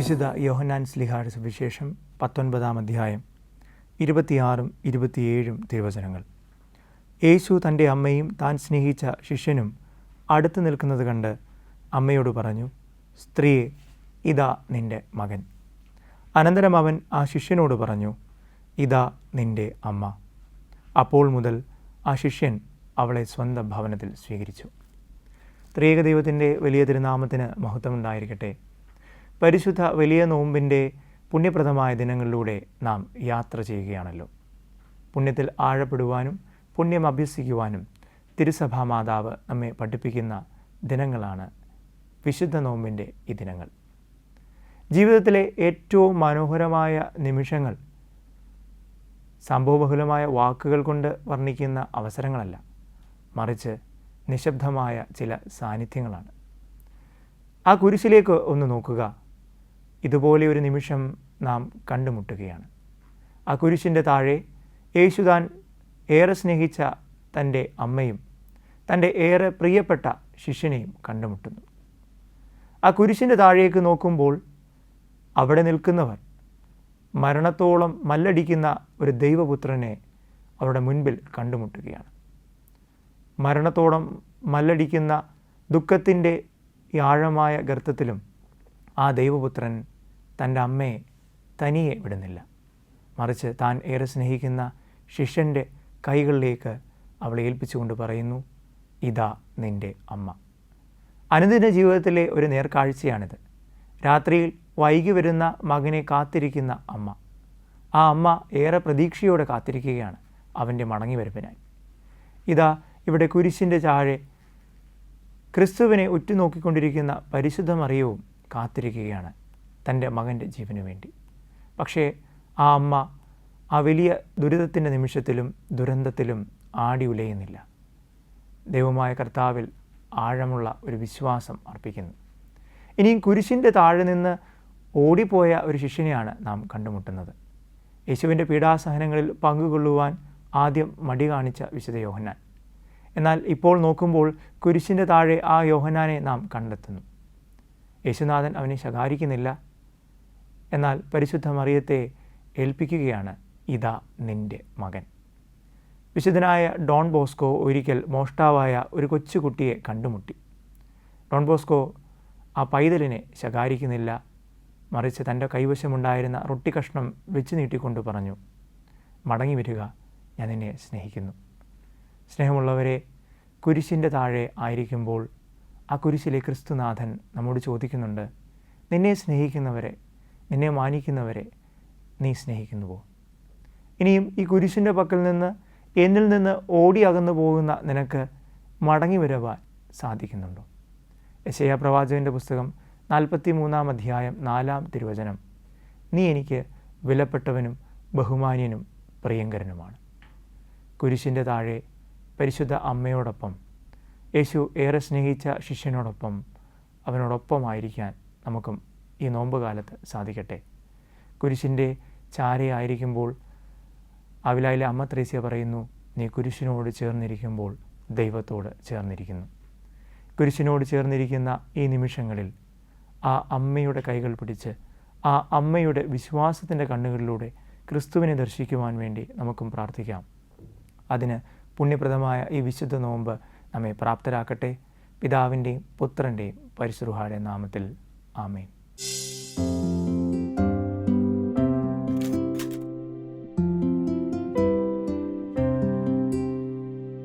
വിശുദ്ധ യോഹന്നാൻ ശ്ലീഹായുടെ സുവിശേഷം 19-ാം അധ്യായം 26-ഉം 27-ഉം തിരുവചനങ്ങൾ. യേശു തൻ്റെ അമ്മയും താൻ സ്നേഹിച്ച ശിഷ്യനും അടുത്ത് നിൽക്കുന്നത് കണ്ട് അമ്മയോട് പറഞ്ഞു, സ്ത്രീയെ, ഇതാ നിൻ്റെ മകൻ. അനന്തരം അവൻ ആ ശിഷ്യനോട് പറഞ്ഞു, ഇതാ നിൻ്റെ അമ്മ. അപ്പോൾ മുതൽ ആ ശിഷ്യൻ അവളെ സ്വന്തം ഭവനത്തിൽ സ്വീകരിച്ചു. ത്രിയേക ദൈവത്തിൻ്റെ വലിയ തിരുനാമത്തിന് മഹത്വമുണ്ടായിരിക്കട്ടെ. പരിശുദ്ധ വലിയ നോമ്പിൻ്റെ പുണ്യപ്രദമായ ദിനങ്ങളിലൂടെ നാം യാത്ര ചെയ്യുകയാണല്ലോ. പുണ്യത്തിൽ ആഴപ്പെടുവാനും പുണ്യം അഭ്യസിക്കുവാനും തിരുസഭാ മാതാവ് നമ്മെ പഠിപ്പിക്കുന്ന ദിനങ്ങളാണ് വിശുദ്ധ നോമ്പിൻ്റെ ഈ ദിനങ്ങൾ. ജീവിതത്തിലെ ഏറ്റവും മനോഹരമായ നിമിഷങ്ങൾ സംഭവബഹുലമായ വാക്കുകൾ കൊണ്ട് വർണ്ണിക്കുന്ന അവസരങ്ങളല്ല, മറിച്ച് നിശബ്ദമായ ചില സാന്നിധ്യങ്ങളാണ്. ആ കുരിശിലേക്ക് ഒന്ന് നോക്കുക. ഇതുപോലെ ഒരു നിമിഷം നാം കണ്ടുമുട്ടുകയാണ്. ആ കുരിശിൻ്റെ താഴെ യേശു താൻ ഏറെ സ്നേഹിച്ച തൻ്റെ അമ്മയും തൻ്റെ ഏറെ പ്രിയപ്പെട്ട ശിഷ്യനെയും കണ്ടുമുട്ടുന്നു. ആ കുരിശിൻ്റെ താഴേക്ക് നോക്കുമ്പോൾ അവിടെ നിൽക്കുന്നവർ മരണത്തോളം മല്ലടിക്കുന്ന ഒരു ദൈവപുത്രനെ അവരുടെ മുൻപിൽ കണ്ടുമുട്ടുകയാണ്. മരണത്തോളം മല്ലടിക്കുന്ന ദുഃഖത്തിൻ്റെ ഈ ആഴമായ ഗർത്തത്തിലും ആ ദൈവപുത്രൻ തൻ്റെ അമ്മയെ തനിയെ വിടുന്നില്ല, മറിച്ച് താൻ ഏറെ സ്നേഹിക്കുന്ന ശിഷ്യൻ്റെ കൈകളിലേക്ക് അവളെ ഏൽപ്പിച്ചുകൊണ്ട് പറയുന്നു, ഇതാ നിൻ്റെ അമ്മ. അനുദിന ജീവിതത്തിലെ ഒരു നേർക്കാഴ്ചയാണിത്. രാത്രിയിൽ വൈകി വരുന്ന മകനെ കാത്തിരിക്കുന്ന അമ്മ. ആ അമ്മ ഏറെ പ്രതീക്ഷയോടെ കാത്തിരിക്കുകയാണ് അവൻ്റെ മടങ്ങിവരവിനായി. ഇതാ ഇവിടെ കുരിശിൻ്റെ താഴെ ക്രിസ്തുവിനെ ഉറ്റുനോക്കിക്കൊണ്ടിരിക്കുന്ന പരിശുദ്ധ മറിയവും കാത്തിരിക്കുകയാണ് തൻ്റെ മകൻ്റെ ജീവന് വേണ്ടി. പക്ഷേ ആ അമ്മ ആ വലിയ ദുരിതത്തിൻ്റെ നിമിഷത്തിലും ദുരന്തത്തിലും ആടി ഉലയുന്നില്ല. ദൈവമായ കർത്താവിൽ ആഴമുള്ള ഒരു വിശ്വാസം അർപ്പിക്കുന്നു. ഇനിയും കുരിശിൻ്റെ താഴെ നിന്ന് ഓടിപ്പോയ ഒരു ശിഷ്യനെയാണ് നാം കണ്ടുമുട്ടുന്നത്. യേശുവിൻ്റെ പീഡാസഹനങ്ങളിൽ പങ്കുകൊള്ളുവാൻ ആദ്യം മടി കാണിച്ച വിശുദ്ധ യോഹന്നാൻ. എന്നാൽ ഇപ്പോൾ നോക്കുമ്പോൾ കുരിശിൻ്റെ താഴെ ആ യോഹന്നാനെ നാം കണ്ടെത്തുന്നു. യേശുനാഥൻ അവനെ ശകാരിക്കുന്നില്ല, എന്നാൽ പരിശുദ്ധ മറിയത്തെ ഏൽപ്പിക്കുകയാണ്, ഇതാ നിൻ്റെ മകൻ. വിശുദ്ധനായ ഡോൺ ബോസ്കോ ഒരിക്കൽ മോഷ്ടാവായ ഒരു കൊച്ചുകുട്ടിയെ കണ്ടുമുട്ടി. ഡോൺ ബോസ്കോ ആ പൈതലിനെ ശകാരിക്കുന്നില്ല, മറിച്ച് തൻ്റെ കൈവശമുണ്ടായിരുന്ന റൊട്ടി കഷ്ണം വെച്ച് നീട്ടിക്കൊണ്ട് പറഞ്ഞു, മടങ്ങി വരിക, ഞാൻ നിന്നെ സ്നേഹിക്കുന്നു. സ്നേഹമുള്ളവരെ, കുരിശിൻ്റെ താഴെ ആയിരിക്കുമ്പോൾ ആ കുരിശിലെ ക്രിസ്തുനാഥൻ നമ്മോട് ചോദിക്കുന്നുണ്ട്, നിന്നെ സ്നേഹിക്കുന്നവരെ, നിന്നെ മാനിക്കുന്നവരെ നീ സ്നേഹിക്കുന്നുവോ? ഇനിയും ഈ കുരിശിൻ്റെ പക്കൽ നിന്ന്, എന്നിൽ നിന്ന് ഓടി അകന്നു പോകുന്ന നിനക്ക് മടങ്ങി വരുവാൻ സാധിക്കുന്നുണ്ടോ? യെശയ്യാ പ്രവാചകൻ്റെ പുസ്തകം 43-ാം അധ്യായം 4-ാം തിരുവചനം, നീ എനിക്ക് വിലപ്പെട്ടവനും ബഹുമാന്യനും പ്രിയങ്കരനുമാണ്. കുരിശിൻ്റെ താഴെ പരിശുദ്ധ അമ്മയോടൊപ്പം, യേശു ഏറെ സ്നേഹിച്ച ശിഷ്യനോടൊപ്പം, അവനോടൊപ്പമായിരിക്കാൻ നമുക്കും ഈ നോമ്പുകാലത്ത് സാധിക്കട്ടെ. കുരിശിൻ്റെ ചാരയായിരിക്കുമ്പോൾ അവിലായിലെ അമ്മ ത്രേസ്യ പറയുന്നു, നീ കുരിശിനോട് ചേർന്നിരിക്കുമ്പോൾ ദൈവത്തോട് ചേർന്നിരിക്കുന്നു. കുരിശിനോട് ചേർന്നിരിക്കുന്ന ഈ നിമിഷങ്ങളിൽ ആ അമ്മയുടെ കൈകൾ പിടിച്ച്, ആ അമ്മയുടെ വിശ്വാസത്തിൻ്റെ കണ്ണുകളിലൂടെ ക്രിസ്തുവിനെ ദർശിക്കുവാൻ വേണ്ടി നമുക്കും പ്രാർത്ഥിക്കാം. അതിന് പുണ്യപ്രദമായ ഈ വിശുദ്ധ നോമ്പ് നമ്മെ പ്രാപ്തരാക്കട്ടെ. പിതാവിൻ്റെയും പുത്രൻ്റെയും പരിശുദ്ധ റൂഹായുടെ നാമത്തിൽ ആമേൻ.